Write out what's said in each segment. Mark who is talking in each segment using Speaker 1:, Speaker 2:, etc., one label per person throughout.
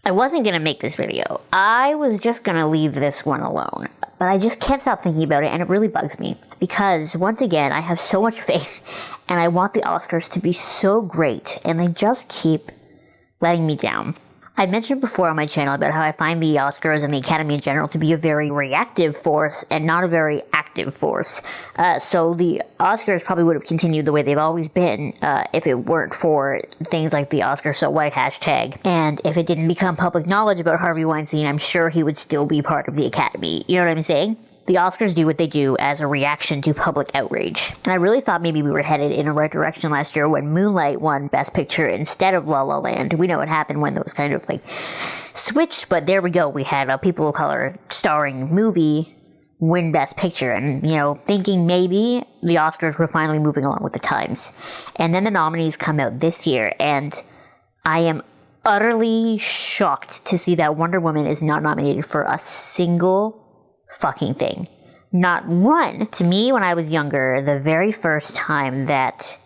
Speaker 1: I wasn't going to make this video. I was just going to leave this one alone. But I just can't stop thinking about it, and it really bugs me. Because, once again, I have so much faith, and I want the Oscars to be so great, and they just keep letting me down. I mentioned before on my channel about how I find the Oscars and the Academy in general to be a very reactive force and not a very active force. So the Oscars probably would have continued the way they've always been if it weren't for things like the Oscar So White hashtag. And if it didn't become public knowledge about Harvey Weinstein, I'm sure he would still be part of the Academy. You know what I'm saying? The Oscars do what they do as a reaction to public outrage. And I really thought maybe we were headed in the right direction last year when Moonlight won Best Picture instead of La La Land. We know what happened when those kind of like switched, but there we go. We had a people of color starring movie win Best Picture, and, you know, thinking maybe the Oscars were finally moving along with the times. And then the nominees come out this year, and I am utterly shocked to see that Wonder Woman is not nominated for a single fucking thing. Not one. To me, when I was younger, the very first time that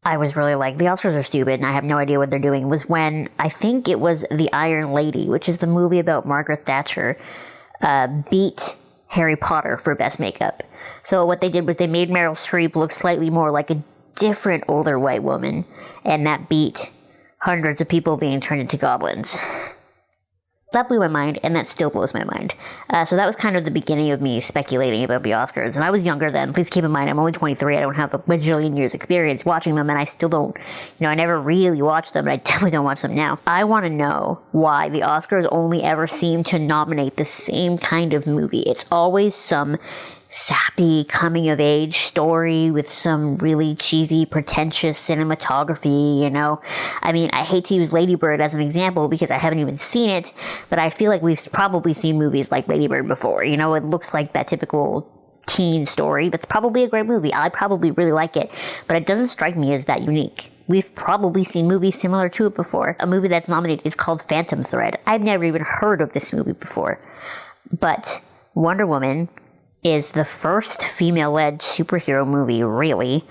Speaker 1: I was really like, the Oscars are stupid and I have no idea what they're doing, was when, I think it was The Iron Lady, which is the movie about Margaret Thatcher, beat Harry Potter for Best Makeup. So what they did was they made Meryl Streep look slightly more like a different older white woman, and that beat hundreds of people being turned into goblins. That blew my mind, and that still blows my mind. So that was kind of the beginning of me speculating about the Oscars. And I was younger then. Please keep in mind, I'm only 23. I don't have a bajillion years experience watching them, and I still don't, I never really watched them, but I definitely don't watch them now. I want to know why the Oscars only ever seem to nominate the same kind of movie. It's always some sappy coming-of-age story with some really cheesy, pretentious cinematography, I mean, I hate to use Lady Bird as an example because I haven't even seen it, but I feel like we've probably seen movies like Lady Bird before. It looks like that typical teen story. That's probably a great movie. I probably really like it, but it doesn't strike me as that unique. We've probably seen movies similar to it before. A movie that's nominated is called Phantom Thread. I've never even heard of this movie before. But Wonder Woman is the first female-led superhero movie, really.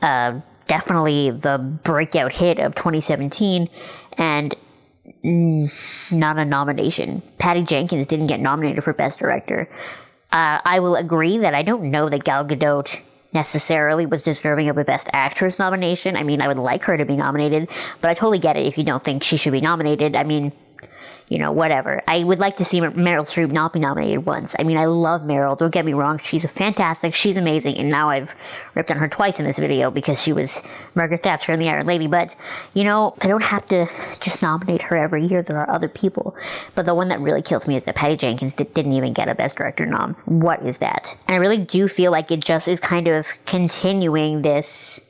Speaker 1: Definitely the breakout hit of 2017, and not a nomination. Patty Jenkins didn't get nominated for Best Director. I will agree that I don't know that Gal Gadot necessarily was deserving of a Best Actress nomination. I mean, I would like her to be nominated, but I totally get it if you don't think she should be nominated. I mean, whatever. I would like to see Meryl Streep not be nominated once. I mean, I love Meryl. Don't get me wrong. She's fantastic. She's amazing. And now I've ripped on her twice in this video because she was Margaret Thatcher in The Iron Lady. But, they don't have to just nominate her every year. There are other people. But the one that really kills me is that Patty Jenkins didn't even get a Best Director nom. What is that? And I really do feel like it just is kind of continuing this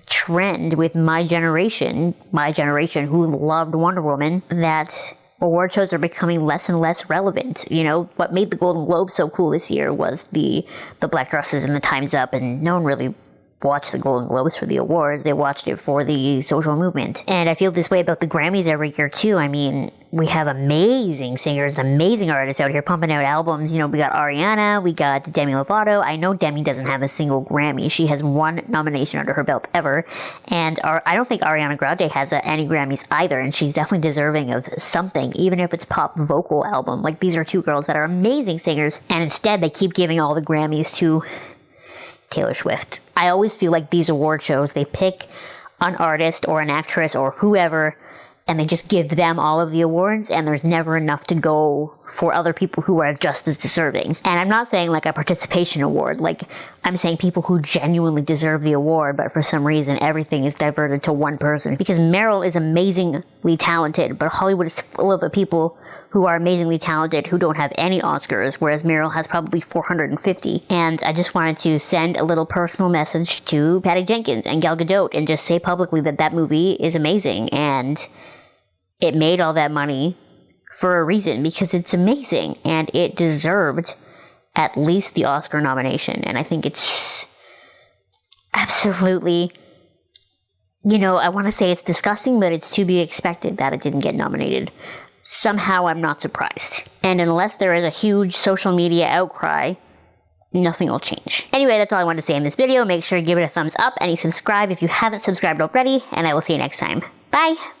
Speaker 1: trend with my generation who loved Wonder Woman, that award shows are becoming less and less relevant. What made the Golden Globe so cool this year was the black dresses and the Time's Up, and no one really watched the Golden Globes for the awards. They watched it for the social movement. And I feel this way about the Grammys every year too. I mean, we have amazing singers, amazing artists out here pumping out albums. We got Ariana, we got Demi Lovato. I know Demi doesn't have a single Grammy. She has one nomination under her belt ever. And I don't think Ariana Grande has any Grammys either, and she's definitely deserving of something, even if it's pop vocal album. Like, these are two girls that are amazing singers, and instead they keep giving all the Grammys to Taylor Swift. I always feel like these award shows, they pick an artist or an actress or whoever, and they just give them all of the awards, and there's never enough to go for other people who are just as deserving. And I'm not saying like a participation award, like I'm saying people who genuinely deserve the award, but for some reason everything is diverted to one person. Because Meryl is amazingly talented, but Hollywood is full of the people who are amazingly talented who don't have any Oscars, whereas Meryl has probably 450. And I just wanted to send a little personal message to Patty Jenkins and Gal Gadot and just say publicly that that movie is amazing, and it made all that money for a reason, because it's amazing, and it deserved at least the Oscar nomination. And I think it's absolutely, I want to say it's disgusting, but it's to be expected that it didn't get nominated. Somehow I'm not surprised. And unless there is a huge social media outcry, nothing will change. Anyway, that's all I wanted to say in this video. Make sure to give it a thumbs up and subscribe if you haven't subscribed already, and I will see you next time. Bye!